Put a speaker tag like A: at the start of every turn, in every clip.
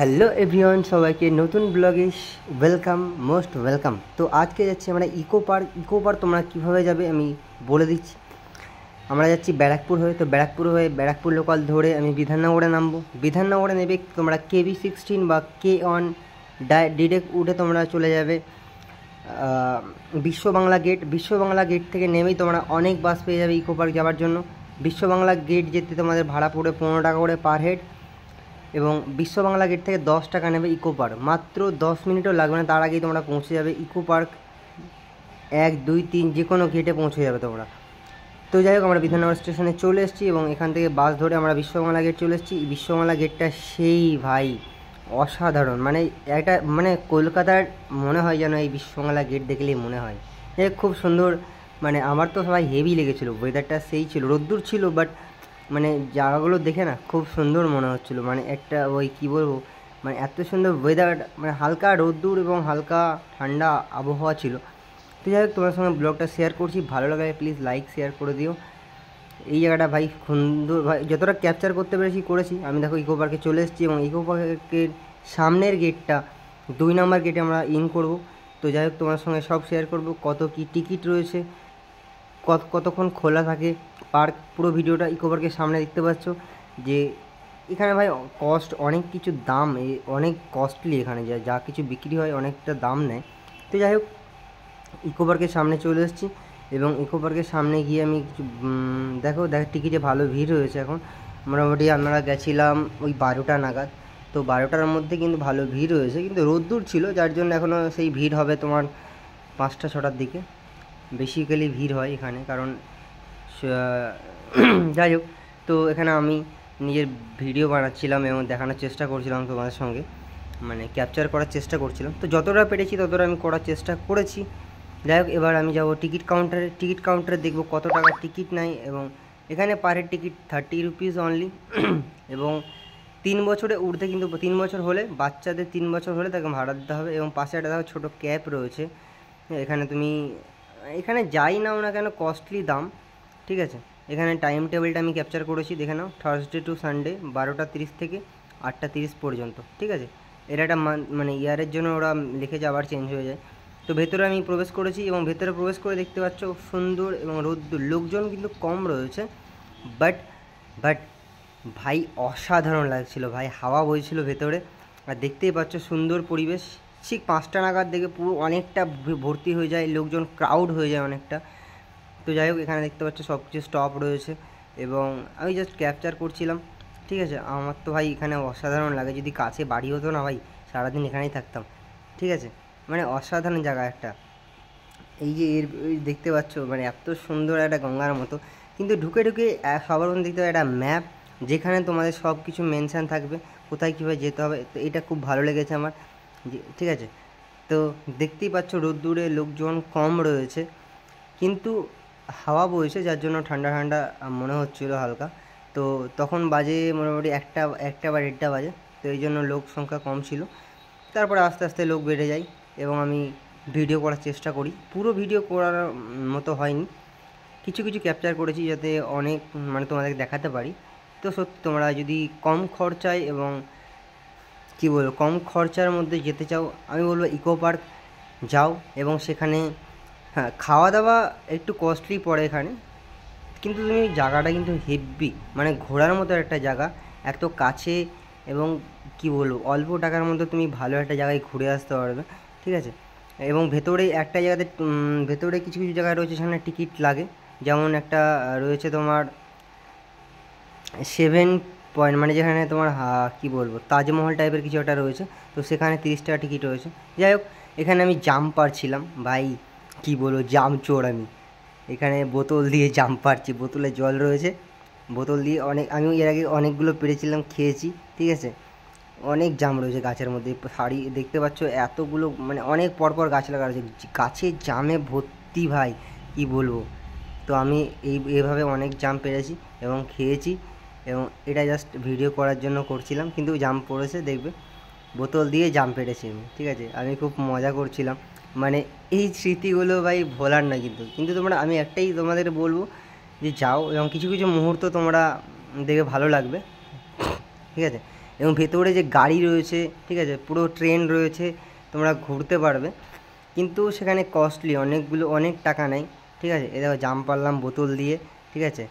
A: Hello everyone, সবাইকে নতুন ব্লগে ওয়েলকাম, মোস্ট ওয়েলকাম। তো আজকে যাচ্ছি আমরা ইকো পার্ক তোমরা কীভাবে যাবে আমি বলে দিচ্ছি। আমরা যাচ্ছি ব্যারাকপুর হয়ে, তো ব্যারাকপুর লোকাল ধরে আমি বিধাননগরে নামবো। বিধাননগরে নেবে তোমরা KB16 বা K1 ডিরেক্ট উঠে তোমরা চলে যাবে বিশ্ব বাংলা গেট থেকে নেমেই তোমরা অনেক বাস পেয়ে যাবে ইকো পার্ক যাওয়ার জন্য। বিশ্ব বাংলা গেট যেতে তোমাদের ভাড়া পড়ে 15 টাকা করে পার হেড, এবং বিশ্ব বাংলা গেট থেকে 10 টাকা নেবে ইকো পার্ক। মাত্র 10 মিনিটও লাগবে না, তার আগেই তোমরা পৌঁছে যাবে ইকো পার্ক 1, 2, 3 যে কোনো গেটে পৌঁছে যাবে তোমরা। তো যাই হোক, আমরা বিধাননগর স্টেশনে চলে এসেছি এবং এখান থেকে বাস ধরে আমরা বিশ্ববাংলা গেট চলে এসেছি। বিশ্ববাংলা গেটটা সেই ভাই অসাধারণ, মানে একটা মানে কলকাতার মনে হয় যেন এই বিশ্ববাংলা গেট দেখলেই মনে হয় খুব সুন্দর। মানে আমার তো সবাই হেভি লেগেছিলো, ওয়েদারটা সেই ছিল, রোদ্দুর ছিল, বাট মানে জায়গাগুলো দেখে না খুব সুন্দর মনে হচ্ছিলো। মানে একটা ওই কী বলবো, মানে এত সুন্দর ওয়েদার, মানে হালকা রোদ্দুর এবং হালকা ঠান্ডা আবহাওয়া ছিল। তো যাই হোক, তোমার সঙ্গে ব্লগটা শেয়ার করছি, ভালো লাগে প্লিজ লাইক শেয়ার করে দিও। এই জায়গাটা ভাই সুন্দর, ভাই যতটা ক্যাপচার করতে পেরেছি করেছি। আমি দেখো ইকো পার্কে চলে এসেছি এবং ইকো পার্কের সামনের গেটটা 2 নম্বর গেটে আমরা ইন করব। তো যাই হোক, তোমার সঙ্গে সব শেয়ার করব, কত কি টিকিট রয়েছে, কতক্ষণ খোলা থাকে পার্ক, পুরো ভিডিওটা ইকো পার্কের সামনে দেখতে পাচ্ছ। যে এখানে ভাই কস্ট অনেক কিছু, দাম অনেক কস্টলি, এখানে যা কিছু বিক্রি হয় অনেকটা দাম নেয়। তো যাই হোক, ইকো পার্কের সামনে চলে এসেছি এবং ইকো পার্কের সামনে গিয়ে আমি কিছু দেখো টিকিটে ভালো ভিড় হয়েছে এখন। মোটামুটি আমরা গেছিলাম ওই 12টা নাগাদ, তো 12টার মধ্যে কিন্তু ভালো ভিড় হয়েছে, কিন্তু রোদ্দুর ছিল যার জন্য এখনও সেই ভিড় হবে তোমার 5টা 6টার দিকে বেসিক্যালি ভিড় হয় এখানে, কারণ যাই হোক। তো এখানে আমি নিজের ভিডিও বানাচ্ছিলাম এবং দেখানোর চেষ্টা করছিলাম তোমাদের সঙ্গে, মানে ক্যাপচার করার চেষ্টা করছিলাম। তো যতটা পেরেছি ততটা আমি করার চেষ্টা করেছি। যাই হোক, এবার আমি যাব টিকিট কাউন্টারে দেখব কত টাকা টিকিট নেয়, এবং এখানে per head ticket 30 rupees only. এবং 3 বছরে ঊর্ধ্বে, কিন্তু 3 বছর হলে বাচ্চাদের 3 বছর হলে তাকে ভাড়া দিতে হবে। এবং পাশে একটা দেখো ছোটো ক্যাব রয়েছে, এখানে তুমি এখানে যাই নাও না কেন কস্টলি দাম, ঠিক আছে। এখানে টাইম টেবিলটা আমি ক্যাপচার করেছি, দেখে নাও, থার্সডে টু সানডে 12টা 30 থেকে 8টা 30 পর্যন্ত, ঠিক আছে। এর একটা মানে ইয়ারের জন্য ওরা লিখে আবার চেঞ্জ হয়ে যায়। তো ভেতরে আমি প্রবেশ করেছি এবং ভেতরে প্রবেশ করে দেখতে পাচ্ছ সুন্দর এবং রোদ্দুর, লোকজন কিন্তু কম রয়েছে, বাট ভাই অসাধারণ লাগছিল ভাই, হাওয়া বইছিল ভেতরে, আর দেখতেই পাচ্ছ সুন্দর পরিবেশ। ঠিক 5টা নাগাদ দেখে পুরো অনেকটা ভর্তি হয়ে যায়, লোকজন ক্রাউড হয়ে যায় অনেকটা। তো যাই হোক, এখানে দেখতে পাচ্ছ সব কিছু স্টপ রয়েছে এবং আমি জাস্ট ক্যাপচার করছিলাম, ঠিক আছে। আমার তো ভাই এখানে অসাধারণ লাগে, যদি কাছে বাড়ি হতো না ভাই সারাদিন এখানেই থাকতাম, ঠিক আছে। মানে অসাধারণ জায়গা একটা। এই যে দেখতে পাচ্ছ, মানে এত সুন্দর একটা গঙ্গার মতো, কিন্তু ঢুকে সবার মধ্যে দেখতে হবে একটা ম্যাপ, যেখানে তোমাদের সব কিছু মেনশান থাকবে, কোথায় কীভাবে যেতে হবে। তো এটা খুব ভালো লেগেছে আমার, ঠিক আছে। তো দেখতেই পাচ্ছ রোদ্দুরে লোকজন কম রয়েছে, কিন্তু হাওয়া বইছে যার জন্য ঠান্ডা ঠান্ডা মনে হচ্ছিলো হালকা। তো তখন বাজে মোটামুটি একটা বা 1টা বাজে, তো এই জন্য লোক সংখ্যা কম ছিল। তারপরে আস্তে আস্তে লোক বেড়ে যায় এবং আমি ভিডিও করার চেষ্টা করি, পুরো ভিডিও করার মতো হয়নি, কিছু কিছু ক্যাপচার করেছি যাতে অনেক মানে তোমাদের দেখাতে পারি। তো সত্যি তোমরা যদি কম খরচায় এবং কী বলবো কম খরচার মধ্যে যেতে চাও, আমি বলবো ইকো পার্ক যাও। এবং সেখানে হ্যাঁ, খাওয়া দাওয়া একটু কস্টলি পড়ে এখানে, কিন্তু তুমি জায়গাটা কিন্তু হেভি, মানে ঘোরার মতো একটা জায়গা, এত কাছে, এবং কি বলবো অল্প টাকার মধ্যে তুমি ভালো একটা জায়গায় ঘুরে আসতে পারবে, ঠিক আছে। এবং ভেতরে একটা জায়গাতে ভেতরে কিছু কিছু জায়গায় রয়েছে সেখানে টিকিট লাগে, যেমন একটা রয়েছে তোমার 7 পয়েন্ট, মানে যেখানে তোমার কী বলবো তাজমহল টাইপের কিছু একটা রয়েছে, তো সেখানে 30 টাকা টিকিট রয়েছে। যাই হোক, এখানে আমি জাম্প পারছিলাম ভাই, কী বলবো জাম্প চোর আমি, এখানে বোতল দিয়ে জাম্প পারছি, বোতলে জল রয়েছে, বোতল দিয়ে আমি এর আগে অনেকগুলো পেরেছিলাম, খেয়েছি, ঠিক আছে। অনেক জাম রয়েছে গাছের মধ্যে, শাড়ি দেখতে পাচ্ছ এতগুলো, মানে অনেক পরপর গাছ লাগা রয়েছে, গাছের জামে ভর্তি ভাই, কি বলবো। তো আমি এইভাবে অনেক জাম পেরেছি এবং খেয়েছি, এবং এটা জাস্ট ভিডিও করার জন্য করছিলাম, কিন্তু জাম পড়েছে দেখবে, বোতল দিয়ে জাম পেরেছি আমি, ঠিক আছে। আমি খুব মজা করছিলাম, মানে এই স্মৃতিগুলো ভাই ভোলার না, কিন্তু তোমরা, আমি একটাই তোমাদের বলবো যে যাও, এবং কিছু কিছু মুহূর্ত তোমরা দেখে ভালো লাগবে, ঠিক আছে। এবং ভেতরে যে গাড়ি রয়েছে, ঠিক আছে, পুরো ট্রেন রয়েছে, তোমরা ঘুরতে পারবে। কিন্তু সেখানে কস্টলি, অনেক টাকা নেয়, ঠিক আছে। এ দেখো জাম পারলাম বোতল দিয়ে, ঠিক আছে।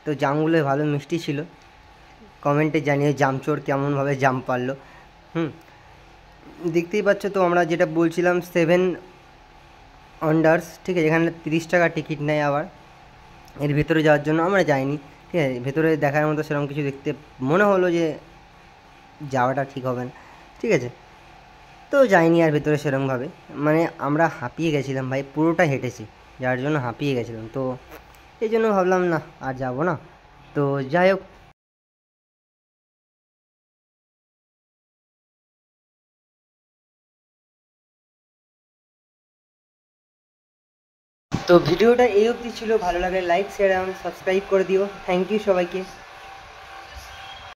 A: তো জামগুলো ভালো মিষ্টি ছিল। কমেন্টে জানিয়ে জামচোর কেমনভাবে জাম পারলো। দেখতেই পাচ্ছ তো, আমরা যেটা বলছিলাম 7 ওয়ান্ডার্স, ঠিক আছে, এখানে 30 টাকা টিকিট নেয়। আবার এর ভেতরে যাওয়ার জন্য আমরা যাইনি, ঠিক আছে। ভেতরে দেখার মতো সেরকম কিছু দেখতে মনে হলো যে যাওয়াটা ঠিক হবে না, ঠিক আছে। তো যাইনি আর ভেতরে সেরকমভাবে, মানে আমরা হাঁপিয়ে গেছিলাম ভাই, পুরোটা হেঁটেছি, যার জন্য হাঁপিয়ে গেছিলাম। তো এই জন্য ভাবলাম না আর যাব না। তো যাই হোক, তো ভিডিওটা এই অবধি ছিল। ভালো লাগলে লাইক, শেয়ার এবং সাবস্ক্রাইব করে দিও। থ্যাংক ইউ সবাইকে।